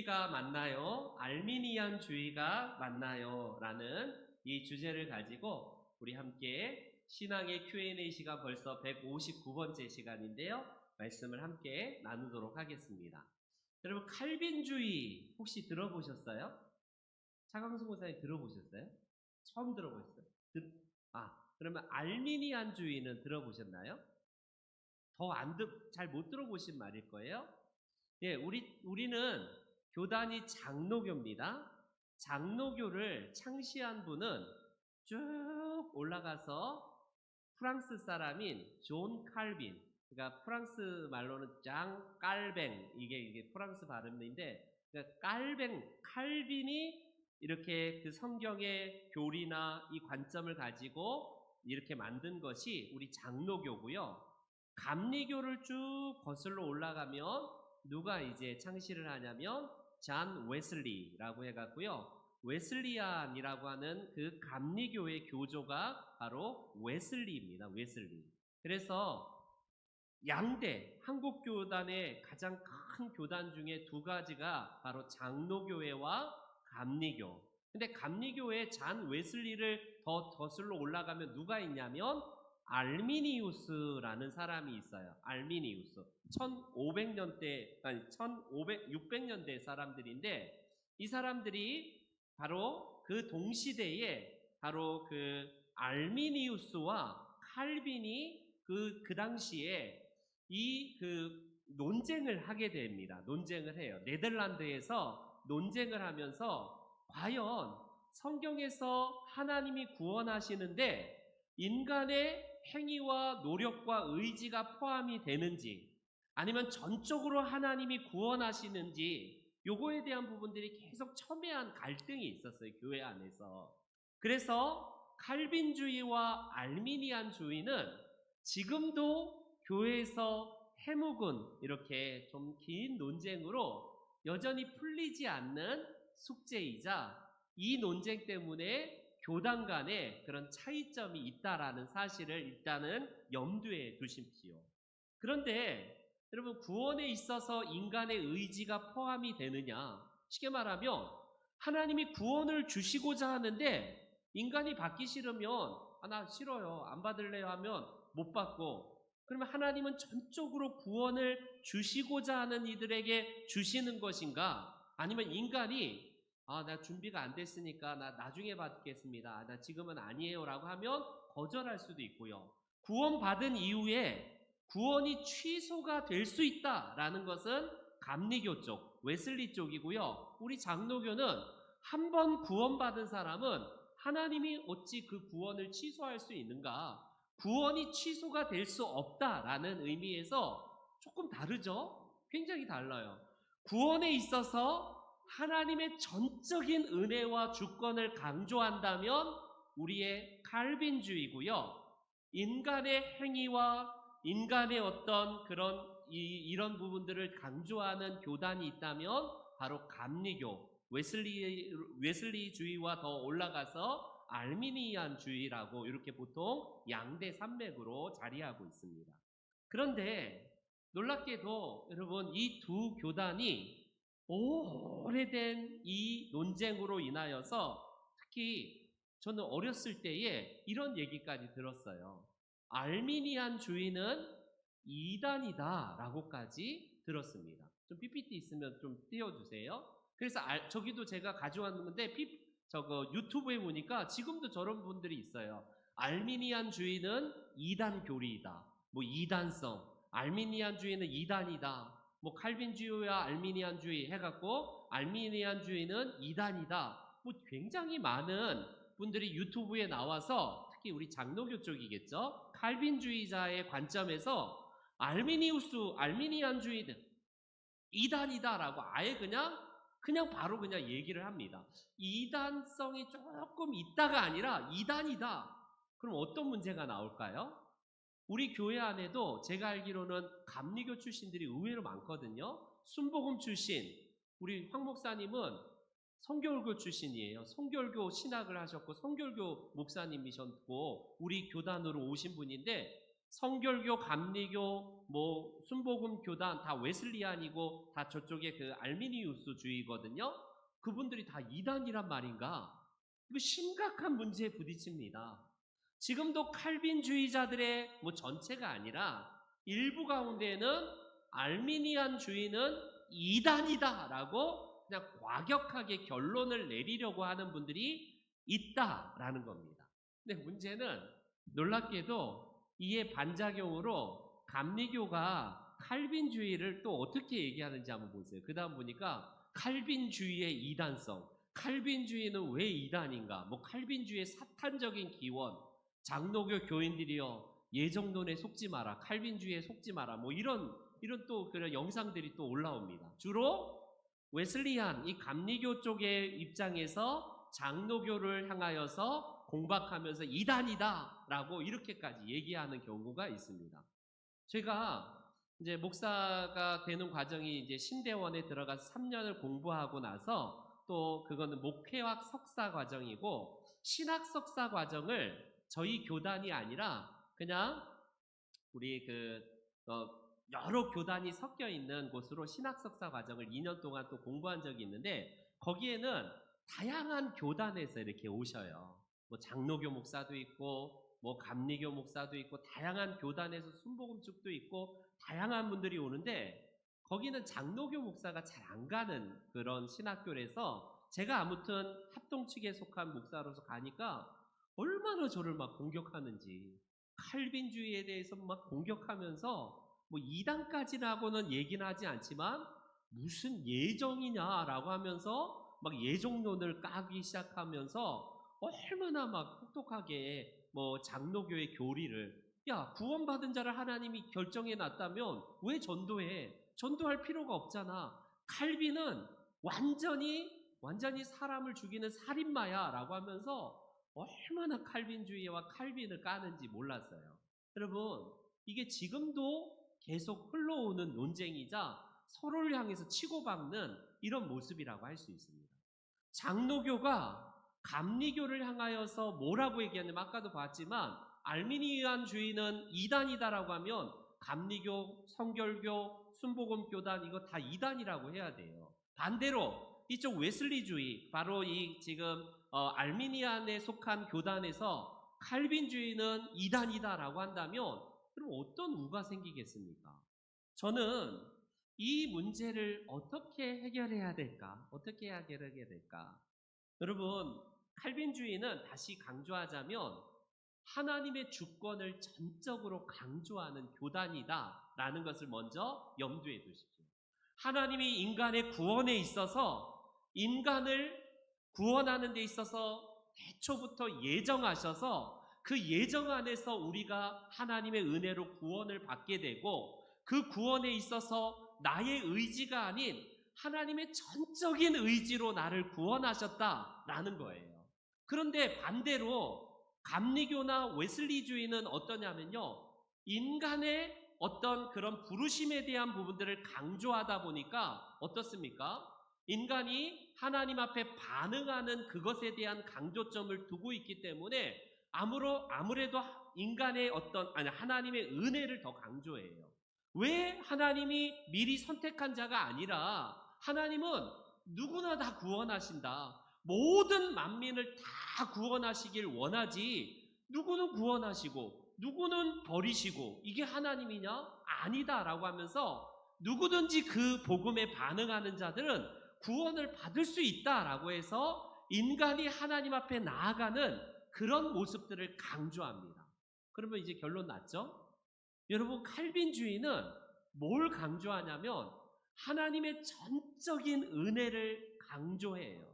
웨슬리주의가 맞나요? 알미니안주의가 맞나요? 라는 이 주제를 가지고 우리 함께 신앙의 Q&A 시간 벌써 159번째 시간인데요. 말씀을 함께 나누도록 하겠습니다. 여러분, 칼빈주의 혹시 들어보셨어요? 차광수 목사님 들어보셨어요? 처음 들어보셨어요? 그러면 알미니안주의는 들어보셨나요? 잘 못 들어보신 말일 거예요. 예, 우리는 교단이 장로교입니다. 장로교를 창시한 분은 쭉 올라가서 프랑스 사람인 존 칼빈, 그러니까 프랑스 말로는 장 깔뱅, 이게 프랑스 발음인데, 그러니까 칼빈이 이렇게 그 성경의 교리나 이 관점을 가지고 이렇게 만든 것이 우리 장로교고요. 감리교를 쭉 거슬러 올라가면 누가 이제 창시를 하냐면 잔 웨슬리라고 해갖고요. 웨슬리안이라고 하는 그 감리교의 교조가 바로 웨슬리입니다. 웨슬리. 그래서 양대 한국 교단의 가장 큰 교단 중에 두 가지가 바로 장로교회와 감리교. 근데 감리교의 잔 웨슬리를 더 거슬러 올라가면 누가 있냐면 알미니우스라는 사람이 있어요. 알미니우스. 1500년대, 아니 600년대 사람들인데, 이 사람들이 바로 그 동시대에 바로 그 알미니우스와 칼빈이 그 당시에 논쟁을 하게 됩니다. 논쟁을 해요. 네덜란드에서 논쟁을 하면서 과연 성경에서 하나님이 구원하시는데 인간의 행위와 노력과 의지가 포함이 되는지, 아니면 전적으로 하나님이 구원하시는지, 요거에 대한 부분들이 계속 첨예한 갈등이 있었어요. 교회 안에서. 그래서 칼빈주의와 알미니안주의는 지금도 교회에서 해묵은 이렇게 좀 긴 논쟁으로 여전히 풀리지 않는 숙제이자, 이 논쟁 때문에 교단 간에 그런 차이점이 있다라는 사실을 일단은 염두에 두십시오. 그런데 여러분, 구원에 있어서 인간의 의지가 포함이 되느냐? 쉽게 말하면 하나님이 구원을 주시고자 하는데 인간이 받기 싫으면 나 싫어요, 안 받을래요 하면 못 받고, 그러면 하나님은 전적으로 구원을 주시고자 하는 이들에게 주시는 것인가? 아니면 인간이 나 준비가 안 됐으니까 나 나중에 받겠습니다, 나 지금은 아니에요 라고 하면 거절할 수도 있고요. 구원받은 이후에 구원이 취소가 될 수 있다라는 것은 감리교 쪽, 웨슬리 쪽이고요. 우리 장로교는 한 번 구원받은 사람은 하나님이 어찌 그 구원을 취소할 수 있는가? 구원이 취소가 될 수 없다라는 의미에서 조금 다르죠? 굉장히 달라요. 구원에 있어서 하나님의 전적인 은혜와 주권을 강조한다면 우리의 칼빈주의고요. 인간의 행위와 인간의 어떤 이런 부분들을 강조하는 교단이 있다면 바로 감리교, 웨슬리주의와 더 올라가서 알미니안주의라고 이렇게 보통 양대 산맥으로 자리하고 있습니다. 그런데 놀랍게도 여러분, 이 두 교단이 오래된 이 논쟁으로 인하여서 특히 저는 어렸을 때에 이런 얘기까지 들었어요. 알미니안주의는 이단이다 라고까지 들었습니다. 좀 PPT 있으면 좀 띄워주세요. 그래서 저기도 제가 가져왔는데 유튜브에 보니까 지금도 저런 분들이 있어요. 알미니안주의는 이단 교리이다, 뭐 이단성, 알미니안주의는 이단이다, 뭐 칼빈주의와 알미니안주의 해갖고 알미니안주의는 이단이다, 뭐 굉장히 많은 분들이 유튜브에 나와서, 특히 우리 장로교 쪽이겠죠, 칼빈주의자의 관점에서 알미니안주의는 이단이다라고 아예 그냥 바로 그냥 얘기를 합니다. 이단성이 조금 있다가 아니라 이단이다. 그럼 어떤 문제가 나올까요? 우리 교회 안에도 제가 알기로는 감리교 출신들이 의외로 많거든요. 순복음 출신, 우리 황 목사님은 성결교 출신이에요. 성결교 신학을 하셨고 성결교 목사님이셨고 우리 교단으로 오신 분인데, 성결교, 감리교, 뭐 순복음 교단 다 웨슬리안이고 다 저쪽에 그 알미니우스주의거든요. 그분들이 다 이단이란 말인가? 이거 심각한 문제에 부딪힙니다. 지금도 칼빈주의자들의 뭐 전체가 아니라 일부 가운데에는 알미니안주의는 이단이다라고 그냥 과격하게 결론을 내리려고 하는 분들이 있다라는 겁니다. 근데 문제는 놀랍게도 이에 반작용으로 감리교가 칼빈주의를 또 어떻게 얘기하는지 한번 보세요. 그 다음 보니까 칼빈주의의 이단성, 칼빈주의는 왜 이단인가? 뭐 칼빈주의의 사탄적인 기원, 장로교 교인들이여 예정론에 속지 마라, 칼빈주의에 속지 마라, 뭐 이런 또 그런 영상들이 또 올라옵니다. 주로 웨슬리안 이 감리교 쪽의 입장에서 장로교를 향하여서 공박하면서 이단이다라고 이렇게까지 얘기하는 경우가 있습니다. 제가 이제 목사가 되는 과정이 이제 신대원에 들어가서 3년을 공부하고 나서 또 그거는 목회학 석사 과정이고 신학 석사 과정을 저희 교단이 아니라 그냥 우리 여러 교단이 섞여 있는 곳으로 신학 석사 과정을 2년 동안 또 공부한 적이 있는데 거기에는 다양한 교단에서 이렇게 오셔요. 뭐 장로교 목사도 있고 뭐 감리교 목사도 있고 다양한 교단에서 순복음 쪽도 있고 다양한 분들이 오는데 거기는 장로교 목사가 잘 안 가는 그런 신학교라서 제가 아무튼 합동 측에 속한 목사로서 가니까 얼마나 저를 막 공격하는지 칼빈주의에 대해서 막 공격하면서 뭐 이단까지라고는 얘기는 하지 않지만 무슨 예정이냐라고 하면서 막 예정론을 까기 시작하면서 얼마나 막 혹독하게 뭐 장로교의 교리를 야 구원받은 자를 하나님이 결정해 놨다면 왜 전도해? 전도할 필요가 없잖아. 칼빈은 완전히 사람을 죽이는 살인마야 라고 하면서 얼마나 칼빈주의와 칼빈을 까는지 몰랐어요. 여러분 이게 지금도 계속 흘러오는 논쟁이자 서로를 향해서 치고받는 이런 모습이라고 할 수 있습니다. 장로교가 감리교를 향하여서 뭐라고 얘기하냐면 아까도 봤지만 알미니안주의는 이단이다라고 하면 감리교, 성결교, 순복음교단 이거 다 이단이라고 해야 돼요. 반대로 이쪽 웨슬리주의 바로 이 지금 알미니안에 속한 교단에서 칼빈주의는 이단이다라고 한다면 그럼 어떤 우가 생기겠습니까? 저는 이 문제를 어떻게 해결해야 될까? 어떻게 해결해야 될까? 여러분, 칼빈주의는 다시 강조하자면 하나님의 주권을 전적으로 강조하는 교단이다라는 것을 먼저 염두에 두십시오. 하나님이 인간의 구원에 있어서 인간을 구원하는 데 있어서 태초부터 예정하셔서 그 예정 안에서 우리가 하나님의 은혜로 구원을 받게 되고 그 구원에 있어서 나의 의지가 아닌 하나님의 전적인 의지로 나를 구원하셨다라는 거예요. 그런데 반대로 감리교나 웨슬리주의는 어떠냐면요. 인간의 어떤 그런 부르심에 대한 부분들을 강조하다 보니까 어떻습니까? 인간이 하나님 앞에 반응하는 그것에 대한 강조점을 두고 있기 때문에 아무래도 인간의 하나님의 은혜를 더 강조해요. 왜 하나님이 미리 선택한 자가 아니라 하나님은 누구나 다 구원하신다. 모든 만민을 다 구원하시길 원하지 누구는 구원하시고 누구는 버리시고 이게 하나님이냐? 아니다라고 하면서 누구든지 그 복음에 반응하는 자들은 구원을 받을 수 있다라고 해서 인간이 하나님 앞에 나아가는 그런 모습들을 강조합니다. 그러면 이제 결론 났죠? 여러분 칼빈주의는 뭘 강조하냐면 하나님의 전적인 은혜를 강조해요.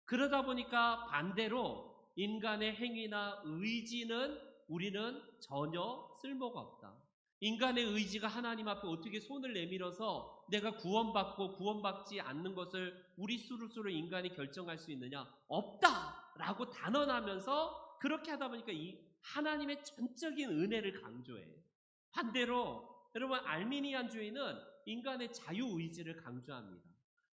그러다 보니까 반대로 인간의 행위나 의지는 우리는 전혀 쓸모가 없다. 인간의 의지가 하나님 앞에 어떻게 손을 내밀어서 내가 구원받고 구원받지 않는 것을 우리 스스로 인간이 결정할 수 있느냐? 없다라고 단언하면서 그렇게 하다 보니까 이 하나님의 전적인 은혜를 강조해요. 반대로 여러분 알미니안주의는 인간의 자유의지를 강조합니다.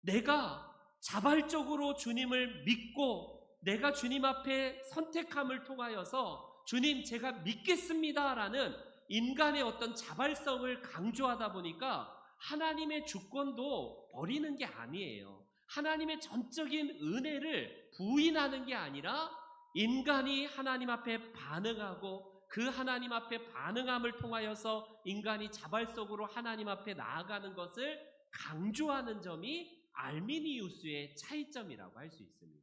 내가 자발적으로 주님을 믿고 내가 주님 앞에 선택함을 통하여서 주님 제가 믿겠습니다라는 인간의 어떤 자발성을 강조하다 보니까 하나님의 주권도 버리는 게 아니에요. 하나님의 전적인 은혜를 부인하는 게 아니라 인간이 하나님 앞에 반응하고 그 하나님 앞에 반응함을 통하여서 인간이 자발적으로 하나님 앞에 나아가는 것을 강조하는 점이 알미니우스의 차이점이라고 할 수 있습니다.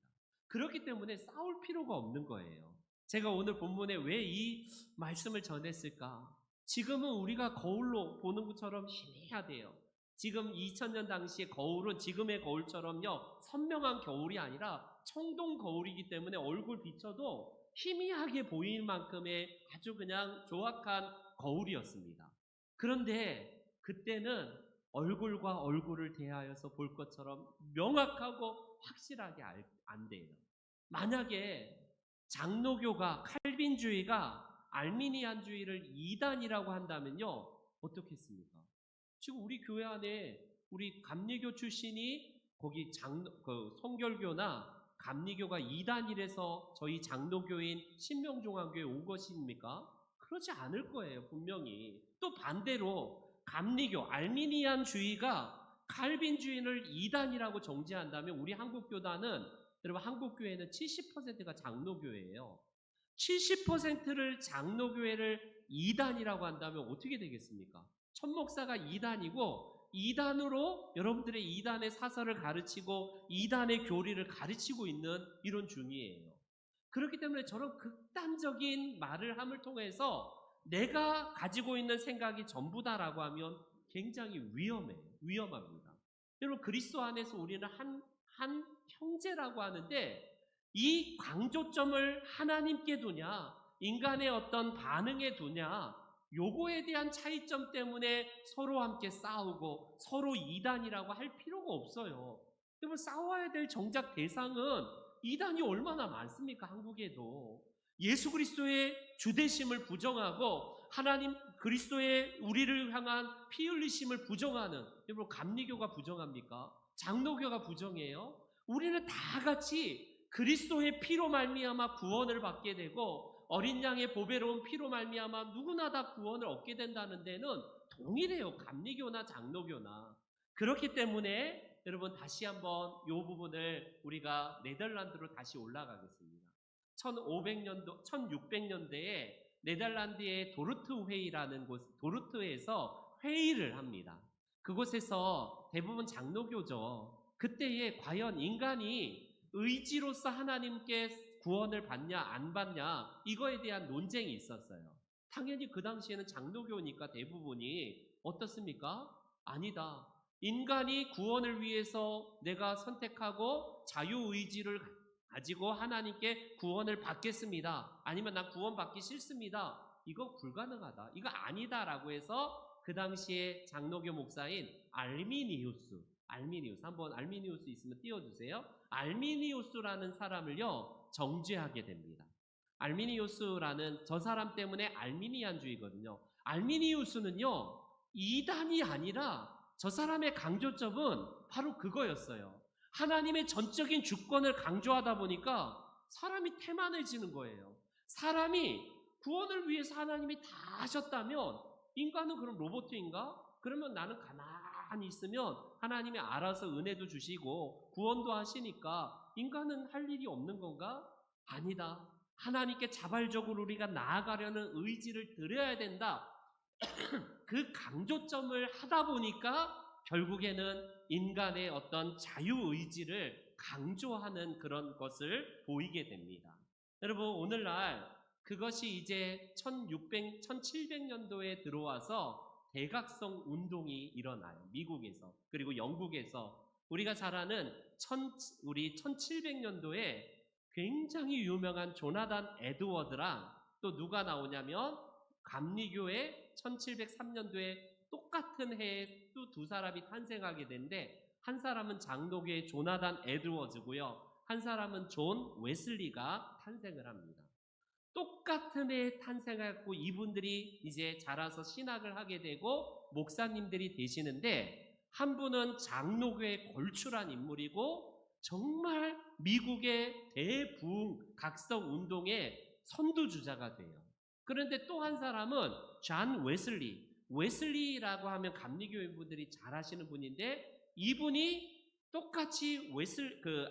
그렇기 때문에 싸울 필요가 없는 거예요. 제가 오늘 본문에 왜 이 말씀을 전했을까? 지금은 우리가 거울로 보는 것처럼 희미해야 돼요. 지금 2000년 당시의 거울은 지금의 거울처럼요 선명한 거울이 아니라 청동 거울이기 때문에 얼굴 비춰도 희미하게 보일 만큼의 아주 그냥 조악한 거울이었습니다. 그런데 그때는 얼굴과 얼굴을 대하여서 볼 것처럼 명확하고 확실하게 안 돼요. 만약에 장로교가 칼빈주의가 알미니안주의를 이단이라고 한다면요 어떻겠습니까? 지금 우리 교회 안에 우리 감리교 출신이 거기 성결교나 감리교가 이단이라서 저희 장로교인 신명종합교회 온 것입니까? 그러지 않을 거예요, 분명히. 또 반대로 감리교, 알미니안주의가 칼빈주의를 이단이라고 정죄한다면 우리 한국교단은 여러분 한국교회는 70%가 장로교회예요. 70%를 장로교회를 이단이라고 한다면 어떻게 되겠습니까? 천목사가 이단이고 이단으로 여러분들의 이단의 사설을 가르치고 이단의 교리를 가르치고 있는 이런 중이에요. 그렇기 때문에 저런 극단적인 말을 함을 통해서 내가 가지고 있는 생각이 전부다라고 하면 굉장히 위험합니다. 여러분 그리스도 안에서 우리는 한 형제라고 하는데 이 강조점을 하나님께 두냐 인간의 어떤 반응에 두냐 요거에 대한 차이점 때문에 서로 함께 싸우고 서로 이단이라고 할 필요가 없어요. 여러분 싸워야 될 정작 대상은 이단이 얼마나 많습니까? 한국에도 예수 그리스도의 주되심을 부정하고 하나님 그리스도의 우리를 향한 피 흘리심을 부정하는 여러분 감리교가 부정합니까? 장로교가 부정해요? 우리는 다 같이 그리스도의 피로 말미암아 구원을 받게 되고 어린 양의 보배로운 피로 말미암아 누구나 다 구원을 얻게 된다는 데는 동일해요. 감리교나 장로교나. 그렇기 때문에 여러분 다시 한번 이 부분을 우리가 네덜란드로 다시 올라가겠습니다. 1600년대에 네덜란드의 도르트 회의라는 도르트에서 회의를 합니다. 그곳에서 대부분 장로교죠. 그때에 과연 인간이 의지로서 하나님께 구원을 받냐 안 받냐 이거에 대한 논쟁이 있었어요. 당연히 그 당시에는 장로교니까 대부분이 어떻습니까? 아니다. 인간이 구원을 위해서 내가 선택하고 자유의지를 가지고 하나님께 구원을 받겠습니다. 아니면 난 구원받기 싫습니다. 이거 불가능하다. 이거 아니다라고 해서 그 당시에 장로교 목사인 알미니우스 한번 알미니우스 있으면 띄워주세요. 알미니우스라는 사람을요 정죄하게 됩니다. 알미니우스라는 저 사람 때문에 알미니안주의거든요. 알미니우스는요 이단이 아니라 저 사람의 강조점은 바로 그거였어요. 하나님의 전적인 주권을 강조하다 보니까 사람이 태만해지는 거예요. 사람이 구원을 위해서 하나님이 다 하셨다면 인간은 그럼 로봇인가? 그러면 나는 가만히 있으면 하나님이 알아서 은혜도 주시고 구원도 하시니까 인간은 할 일이 없는 건가? 아니다. 하나님께 자발적으로 우리가 나아가려는 의지를 드려야 된다. 그 강조점을 하다 보니까 결국에는 인간의 어떤 자유의지를 강조하는 그런 것을 보이게 됩니다. 여러분 오늘날 그것이 이제 1700년도에 들어와서 대각성 운동이 일어나요. 미국에서 그리고 영국에서 우리가 잘 아는 우리 1700년도에 굉장히 유명한 조나단 에드워드랑 또 누가 나오냐면 감리교회 1703년도에 똑같은 해에 또 두 사람이 탄생하게 되는데 한 사람은 장로교의 조나단 에드워즈고요. 한 사람은 존 웨슬리가 탄생을 합니다. 똑같은 해에 탄생했고 이분들이 이제 자라서 신학을 하게 되고 목사님들이 되시는데 한 분은 장로교에 걸출한 인물이고 정말 미국의 대부흥 각성 운동의 선두주자가 돼요. 그런데 또 한 사람은 존 웨슬리. 웨슬리라고 하면 감리교인분들이 잘 아시는 분인데 이분이 똑같이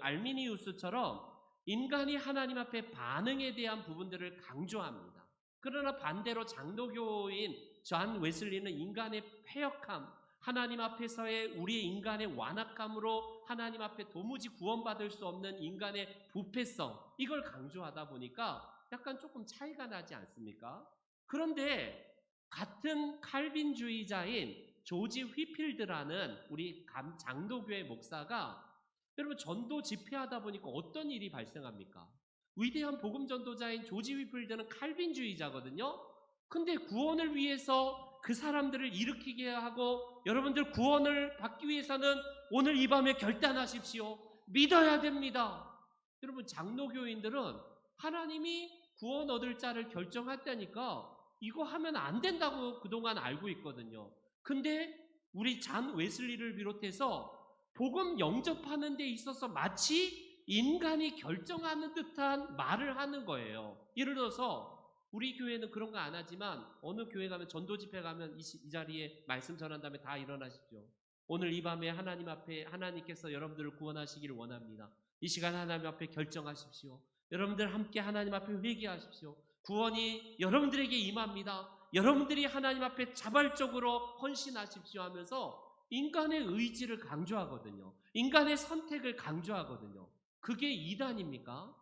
알미니우스처럼 인간이 하나님 앞에 반응에 대한 부분들을 강조합니다. 그러나 반대로 장로교인 존 웨슬리는 인간의 패역함, 하나님 앞에서의 우리의 인간의 완악함으로 하나님 앞에 도무지 구원받을 수 없는 인간의 부패성, 이걸 강조하다 보니까 약간 조금 차이가 나지 않습니까? 그런데 같은 칼빈주의자인 조지 휘필드라는 우리 장로교회 목사가 여러분 전도 집회하다 보니까 어떤 일이 발생합니까? 위대한 복음 전도자인 조지 휘필드는 칼빈주의자거든요. 근데 구원을 위해서 그 사람들을 일으키게 하고 여러분들 구원을 받기 위해서는 오늘 이 밤에 결단하십시오. 믿어야 됩니다. 여러분 장로교인들은 하나님이 구원 얻을 자를 결정했다니까 이거 하면 안 된다고 그동안 알고 있거든요. 근데 우리 존 웨슬리를 비롯해서 복음 영접하는 데 있어서 마치 인간이 결정하는 듯한 말을 하는 거예요. 예를 들어서 우리 교회는 그런 거 안 하지만 어느 교회 가면 전도 집회 가면 이 자리에 말씀 전한 다음에 다 일어나십시오. 오늘 이 밤에 하나님 앞에 하나님께서 여러분들을 구원하시기를 원합니다. 이 시간 하나님 앞에 결정하십시오. 여러분들 함께 하나님 앞에 회개하십시오. 구원이 여러분들에게 임합니다. 여러분들이 하나님 앞에 자발적으로 헌신하십시오 하면서 인간의 의지를 강조하거든요. 인간의 선택을 강조하거든요. 그게 이단입니까?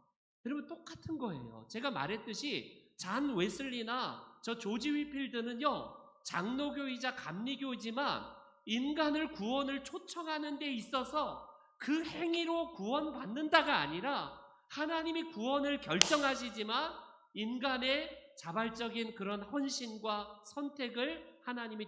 여러분 똑같은 거예요. 제가 말했듯이 존 웨슬리나 저 조지 휘필드는요, 장로교이자 감리교이지만 인간을 구원을 초청하는 데 있어서 그 행위로 구원받는다가 아니라 하나님이 구원을 결정하시지만 인간의 자발적인 그런 헌신과 선택을 하나님이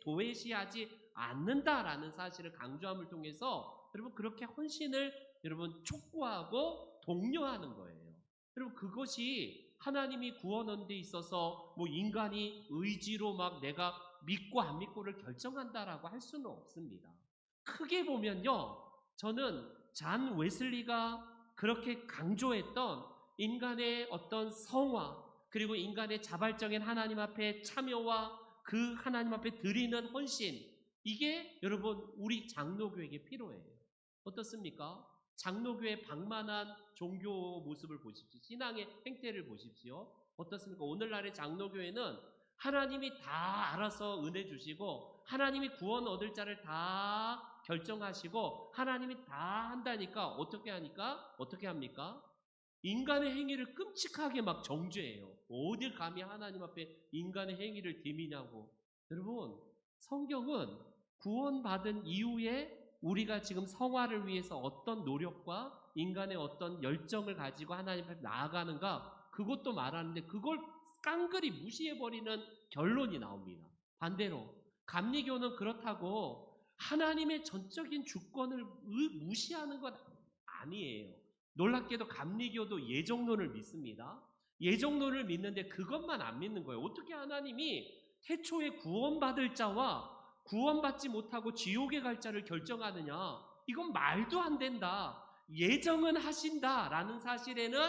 도외시하지 않는다라는 사실을 강조함을 통해서 여러분 그렇게 헌신을 여러분 촉구하고 독려하는 거예요. 여러분 그것이 하나님이 구원하는 데 있어서 뭐 인간이 의지로 막 내가 믿고 안 믿고를 결정한다라고 할 수는 없습니다. 크게 보면요, 저는 존 웨슬리가 그렇게 강조했던 인간의 어떤 성화 그리고 인간의 자발적인 하나님 앞에 참여와 그 하나님 앞에 드리는 헌신, 이게 여러분 우리 장로교에게 필요해요. 어떻습니까? 장로교의 방만한 종교 모습을 보십시오. 신앙의 행태를 보십시오. 어떻습니까? 오늘날의 장로교회는 하나님이 다 알아서 은혜 주시고 하나님이 구원 얻을 자를 다 결정하시고 하나님이 다 한다니까 어떻게 합니까? 인간의 행위를 끔찍하게 막 정죄해요. 어딜 감히 하나님 앞에 인간의 행위를 디미냐고. 여러분 성경은 구원받은 이후에 우리가 지금 성화를 위해서 어떤 노력과 인간의 어떤 열정을 가지고 하나님 앞에 나아가는가, 그것도 말하는데 그걸 깡그리 무시해버리는 결론이 나옵니다. 반대로 감리교는 그렇다고 하나님의 전적인 주권을 무시하는 건 아니에요. 놀랍게도 감리교도 예정론을 믿습니다. 예정론을 믿는데 그것만 안 믿는 거예요. 어떻게 하나님이 태초에 구원받을 자와 구원받지 못하고 지옥에 갈 자를 결정하느냐? 이건 말도 안 된다. 예정은 하신다라는 사실에는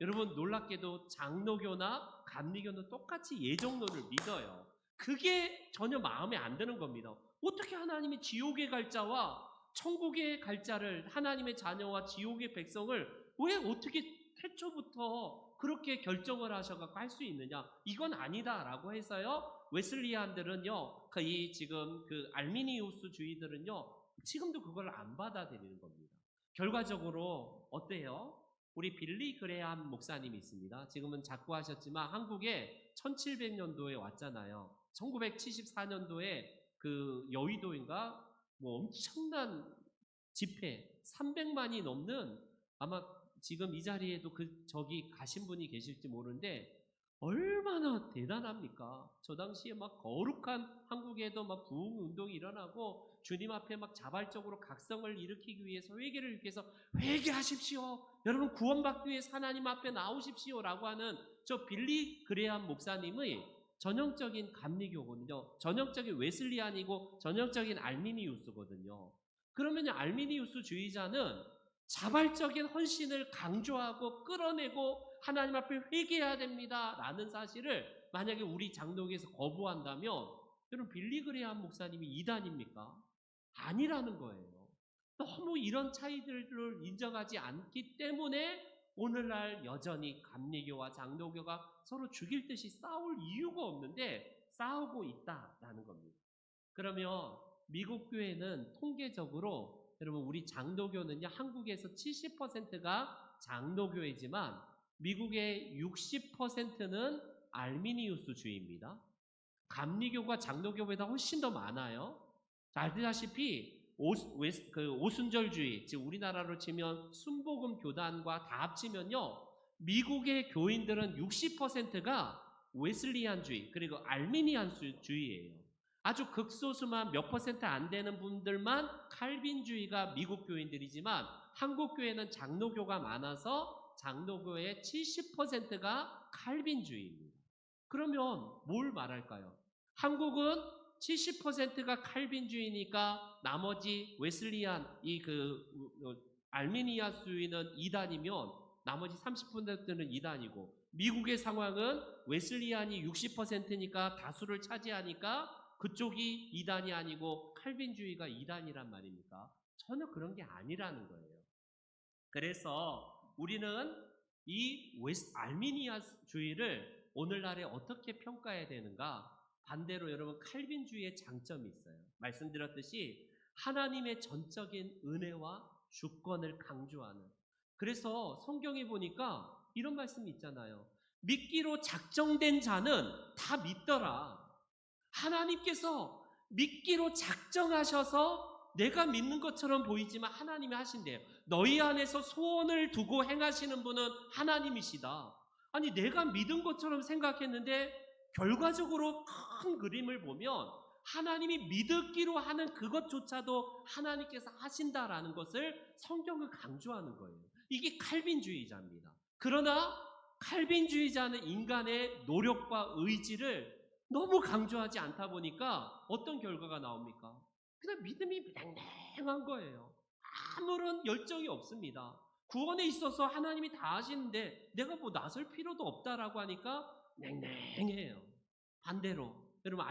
여러분 놀랍게도 장로교나 감리교는 똑같이 예정론을 믿어요. 그게 전혀 마음에 안 드는 겁니다. 어떻게 하나님이 지옥에 갈 자와 천국에 갈 자를, 하나님의 자녀와 지옥의 백성을 왜 어떻게 태초부터 그렇게 결정을 하셔갖고 할 수 있느냐? 이건 아니다라고 해서요. 웨슬리안들은요, 지금 알미니우스 주의들은요, 지금도 그걸 안 받아들이는 겁니다. 결과적으로 어때요? 우리 빌리 그레함 목사님이 있습니다. 지금은 작고하셨지만 한국에 1700년도에 왔잖아요. 1974년도에 그 여의도인가 뭐 엄청난 집회 300만이 넘는, 아마 지금 이 자리에도 저기 가신 분이 계실지 모르는데 얼마나 대단합니까? 저 당시에 막 거룩한 한국에도 막 부흥 운동이 일어나고 주님 앞에 막 자발적으로 각성을 일으키기 위해서 회개를 일으키기 위해서 회개하십시오. 여러분 구원받기 위해서 하나님 앞에 나오십시오라고 하는 저 빌리 그레함 목사님의 전형적인 감리교거든요. 전형적인 웨슬리안이고 전형적인 알미니우스거든요. 그러면 알미니우스 주의자는 자발적인 헌신을 강조하고 끌어내고 하나님 앞에 회개해야 됩니다 라는 사실을 만약에 우리 장로교에서 거부한다면 여러분 빌리그레함 목사님이 이단입니까? 아니라는 거예요. 너무 이런 차이들을 인정하지 않기 때문에 오늘날 여전히 감리교와 장로교가 서로 죽일 듯이 싸울 이유가 없는데 싸우고 있다라는 겁니다. 그러면 미국 교회는 통계적으로 여러분 우리 장로교는요 한국에서 70%가 장로교회지만 미국의 60%는 알미니우스주의입니다. 감리교가 장로교보다 훨씬 더 많아요. 알다시피 오순절주의, 즉 우리나라로 치면 순복음 교단과 다 합치면요 미국의 교인들은 60%가 웨슬리안주의 그리고 알미니안주의예요. 아주 극소수만 몇 퍼센트 안 되는 분들만 칼빈주의가 미국 교인들이지만 한국 교회는 장로교가 많아서 장로교의 70%가 칼빈주의입니다. 그러면 뭘 말할까요? 한국은 70%가 칼빈주의니까 나머지 웨슬리안 알미니아주의는 2단이면 나머지 30%는 2단이고 미국의 상황은 웨슬리안이 60%니까 다수를 차지하니까 그쪽이 2단이 아니고 칼빈주의가 2단이란 말입니까? 전혀 그런 게 아니라는 거예요. 그래서 우리는 이 알미니아주의를 오늘날에 어떻게 평가해야 되는가? 반대로 여러분 칼빈주의의 장점이 있어요. 말씀드렸듯이 하나님의 전적인 은혜와 주권을 강조하는. 그래서 성경에 보니까 이런 말씀이 있잖아요. 믿기로 작정된 자는 다 믿더라. 하나님께서 믿기로 작정하셔서 내가 믿는 것처럼 보이지만 하나님이 하신대요. 너희 안에서 소원을 두고 행하시는 분은 하나님이시다. 아니 내가 믿은 것처럼 생각했는데 결과적으로 큰 그림을 보면 하나님이 믿기로 하는 그것조차도 하나님께서 하신다라는 것을 성경은 강조하는 거예요. 이게 칼빈주의자입니다. 그러나 칼빈주의자는 인간의 노력과 의지를 너무 강조하지 않다 보니까 어떤 결과가 나옵니까? 그냥 믿음이 냉랭한 거예요. 아무런 열정이 없습니다. 구원에 있어서 하나님이 다 하시는데 내가 뭐 나설 필요도 없다라고 하니까 냉랭해요. 반대로 여러분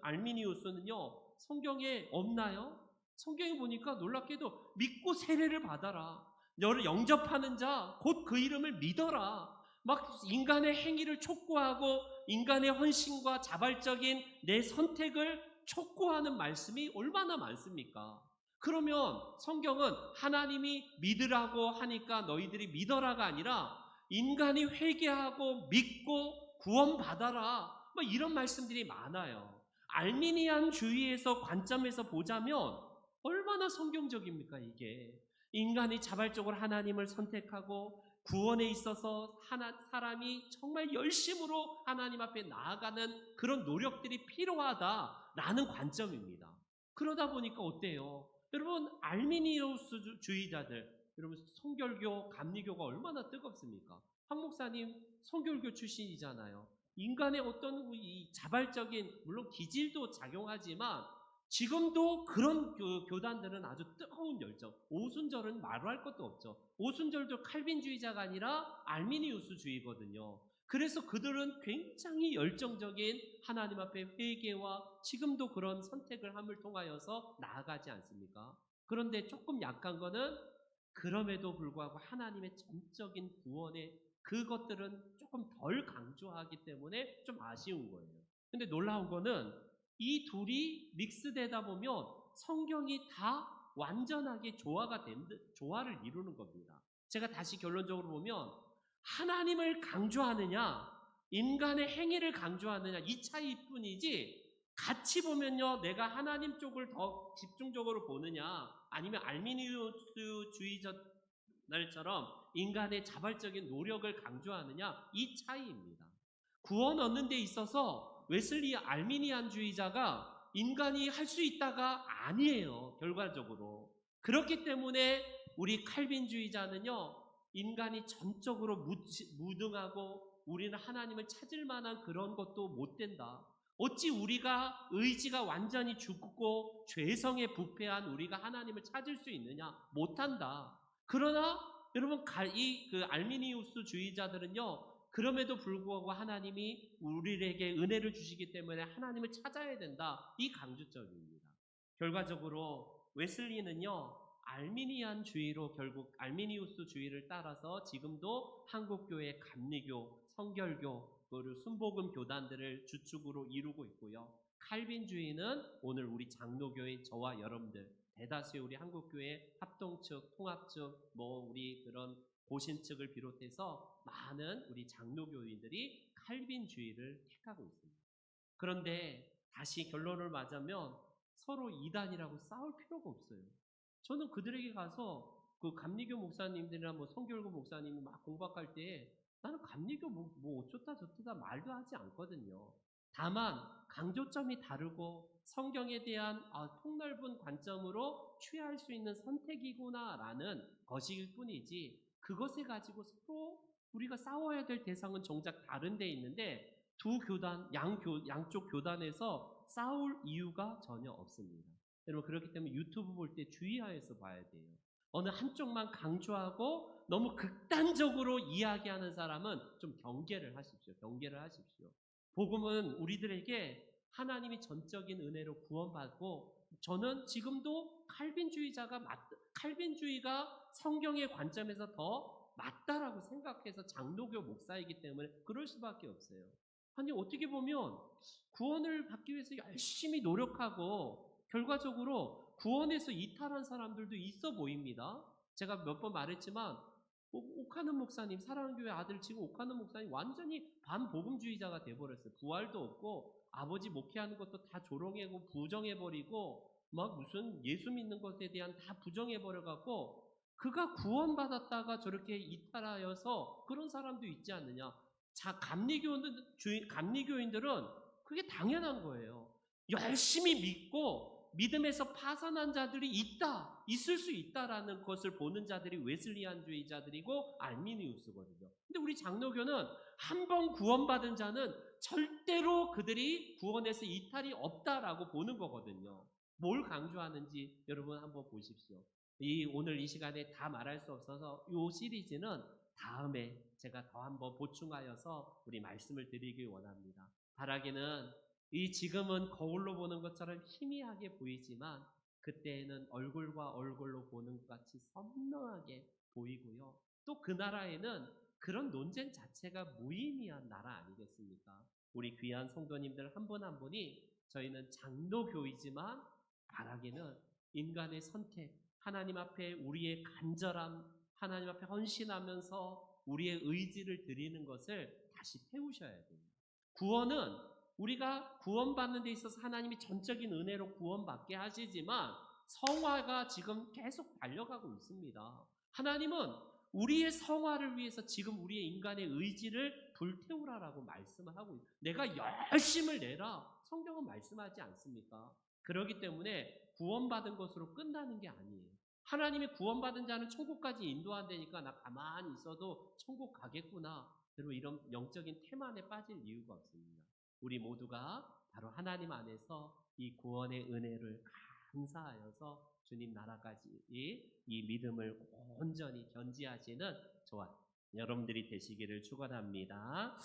알미니우스는요 성경에 없나요? 성경에 보니까 놀랍게도 믿고 세례를 받아라. 너를 영접하는 자 곧 그 이름을 믿어라. 막 인간의 행위를 촉구하고 인간의 헌신과 자발적인 내 선택을 촉구하는 말씀이 얼마나 많습니까? 그러면 성경은 하나님이 믿으라고 하니까 너희들이 믿어라가 아니라 인간이 회개하고 믿고 구원받아라 뭐 이런 말씀들이 많아요. 알미니안주의에서 관점에서 보자면 얼마나 성경적입니까 이게. 인간이 자발적으로 하나님을 선택하고 구원에 있어서 사람이 정말 열심으로 하나님 앞에 나아가는 그런 노력들이 필요하다라는 관점입니다. 그러다 보니까 어때요? 여러분 알미니우스주의자들, 여러분 성결교, 감리교가 얼마나 뜨겁습니까? 황 목사님 성결교 출신이잖아요. 인간의 어떤 이 자발적인 물론 기질도 작용하지만 지금도 그런 교단들은 아주 뜨거운 열정. 오순절은 말할 것도 없죠. 오순절도 칼빈주의자가 아니라 알미니우스주의거든요. 그래서 그들은 굉장히 열정적인 하나님 앞에 회개와 지금도 그런 선택을 함을 통하여서 나아가지 않습니까? 그런데 조금 약한 거는 그럼에도 불구하고 하나님의 전적인 구원의 그것들은 조금 덜 강조하기 때문에 좀 아쉬운 거예요. 근데 놀라운 거는 이 둘이 믹스되다 보면 성경이 다 완전하게 조화를 이루는 겁니다. 제가 다시 결론적으로 보면 하나님을 강조하느냐 인간의 행위를 강조하느냐 이 차이뿐이지 같이 보면요 내가 하나님 쪽을 더 집중적으로 보느냐 아니면 알미니우스주의자들처럼 인간의 자발적인 노력을 강조하느냐 이 차이입니다. 구원 얻는 데 있어서 웨슬리 알미니안주의자가 인간이 할 수 있다가 아니에요. 결과적으로. 그렇기 때문에 우리 칼빈주의자는요. 인간이 전적으로 무능하고 우리는 하나님을 찾을 만한 그런 것도 못 된다. 어찌 우리가 의지가 완전히 죽고 죄성에 부패한 우리가 하나님을 찾을 수 있느냐? 못한다. 그러나 여러분 그 알미니우스 주의자들은요. 그럼에도 불구하고 하나님이 우리에게 은혜를 주시기 때문에 하나님을 찾아야 된다. 이 강조점입니다. 결과적으로 웨슬리는요. 알미니안주의로 결국 알미니우스 주의를 따라서 지금도 한국교회 감리교, 성결교, 그리고 순복음 교단들을 주축으로 이루고 있고요. 칼빈주의는 오늘 우리 장로교인 저와 여러분들 대다수의 우리 한국교회 합동측, 통합측, 우리 그런 고신측을 비롯해서 많은 우리 장로교인들이 칼빈주의를 택하고 있습니다. 그런데 다시 결론을 맞으면 서로 이단이라고 싸울 필요가 없어요. 저는 그들에게 가서 그 감리교 목사님들이나 성결교 목사님이 막 공박할 때 나는 감리교 어쩌다 저쩌다 말도 하지 않거든요. 다만 강조점이 다르고 성경에 대한 폭넓은 관점으로 취할 수 있는 선택이구나라는 것일 뿐이지 그것에 가지고 서로 우리가 싸워야 될 대상은 정작 다른 데 있는데 두 교단, 양쪽 교단에서 싸울 이유가 전혀 없습니다. 여러분 그렇기 때문에 유튜브 볼 때 주의하여서 봐야 돼요. 어느 한쪽만 강조하고 너무 극단적으로 이야기하는 사람은 좀 경계를 하십시오. 경계를 하십시오. 복음은 우리들에게 하나님이 전적인 은혜로 구원받고 저는 지금도 칼빈주의가 성경의 관점에서 더 맞다라고 생각해서 장로교 목사이기 때문에 그럴 수밖에 없어요. 아니 어떻게 보면 구원을 받기 위해서 열심히 노력하고 결과적으로 구원에서 이탈한 사람들도 있어 보입니다. 제가 몇 번 말했지만 오카는 목사님, 사랑하는 교회 아들 지금 오카는 목사님 완전히 반복음주의자가 돼버렸어요. 부활도 없고 아버지 목회하는 것도 다 조롱하고 부정해버리고 막 무슨 예수 믿는 것에 대한 다 부정해버려갖고 그가 구원받았다가 저렇게 이탈하여서 그런 사람도 있지 않느냐. 자, 감리교인들은 그게 당연한 거예요. 열심히 믿고 믿음에서 파산한 자들이 있을 수 있다라는 것을 보는 자들이 웨슬리안주의자들이고 알미니우스거든요. 근데 우리 장로교는 한 번 구원받은 자는 절대로 그들이 구원에서 이탈이 없다라고 보는 거거든요. 뭘 강조하는지 여러분 한번 보십시오. 오늘 이 시간에 다 말할 수 없어서 이 시리즈는 다음에 제가 더 한번 보충하여서 우리 말씀을 드리길 원합니다. 바라기는 지금은 거울로 보는 것처럼 희미하게 보이지만 그때에는 얼굴과 얼굴로 보는 것 같이 선명하게 보이고요. 또 그 나라에는 그런 논쟁 자체가 무의미한 나라 아니겠습니까? 우리 귀한 성도님들 한 분 한 분이 저희는 장로교이지만 바라기는 인간의 선택, 하나님 앞에 우리의 간절함, 하나님 앞에 헌신하면서 우리의 의지를 드리는 것을 다시 태우셔야 됩니다. 구원은 우리가 구원받는 데 있어서 하나님이 전적인 은혜로 구원받게 하시지만 성화가 지금 계속 달려가고 있습니다. 하나님은 우리의 성화를 위해서 지금 우리의 인간의 의지를 불태우라라고 말씀을 하고 있어요. 내가 열심을 내라. 성경은 말씀하지 않습니까? 그렇기 때문에 구원받은 것으로 끝나는 게 아니에요. 하나님이 구원받은 자는 천국까지 인도한다니까 나 가만히 있어도 천국 가겠구나. 여러분 이런 영적인 태만에 빠질 이유가 없습니다. 우리 모두가 바로 하나님 안에서 이 구원의 은혜를 감사하여서 주님 나라까지 이 믿음을 온전히 견지하시는 저와 여러분들이 되시기를 축원합니다.